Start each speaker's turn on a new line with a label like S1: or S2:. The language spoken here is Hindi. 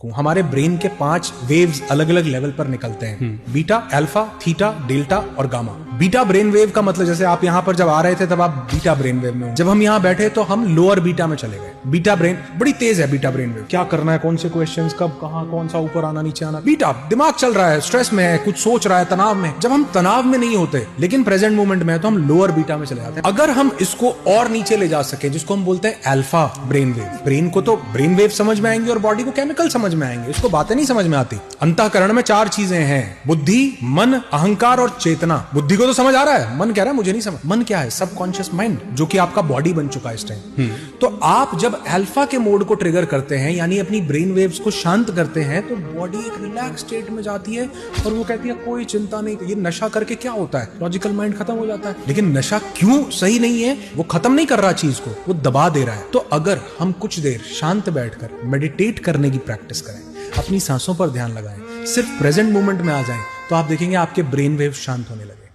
S1: हमारे ब्रेन के 5 वेव्स अलग अलग लेवल पर निकलते हैं, बीटा, अल्फा, थीटा, डेल्टा और गामा। बीटा ब्रेन वेव का मतलब जैसे आप यहाँ पर जब आ रहे थे तब आप बीटा ब्रेन वेव में हो, जब हम यहाँ बैठे तो हम लोअर बीटा में चले गए। बीटा ब्रेन बड़ी तेज है, बीटा ब्रेन वेव। क्या करना है, कौन से क्वेश्चंस कब कहाँ कौन सा ऊपर आना नीचे आना, बीटा दिमाग चल रहा है, स्ट्रेस में है, कुछ सोच रहा है, तनाव में। जब हम तनाव में नहीं होते लेकिन प्रेजेंट मोमेंट में है तो हम लोअर बीटा में चले जाते हैं। अगर हम इसको और नीचे ले जा सके, जिसको हम बोलते हैं अल्फा ब्रेन वेव, ब्रेन को तो ब्रेन वेव समझ में आएंगे और बॉडी को केमिकल समझ में आएंगे, इसको बातें नहीं समझ में आती। अंतःकरण में 4 चीजें हैं, बुद्धि, मन, अहंकार और चेतना। बुद्धि को तो समझ आ रहा है, मन कह रहा है मुझे नहीं समझ। मन क्या है? सबकॉन्शियस माइंड, जो कि आपका बॉडी बन चुका है इस टाइम। तो आप जब अल्फा के मोड को ट्रिगर करते हैं, यानी अपनी ब्रेन वेव्स को शांत करते हैं, तो बॉडी एक रिलैक्स स्टेट में जाती है और वो कहती है कोई चिंता नहीं। ये नशा करके क्या होता है? लॉजिकल माइंड खत्म हो जाता है। लेकिन नशा क्यों सही नहीं है? वो खत्म नहीं कर रहा चीज को, वो दबा दे रहा है। तो अगर हम कुछ देर शांत बैठकर मेडिटेट करने की प्रैक्टिस करें, अपनी सांसों पर ध्यान लगाएं, सिर्फ प्रेजेंट मोमेंट में आ जाएं, तो आप देखेंगे आपके ब्रेन वेव शांत होने लगे।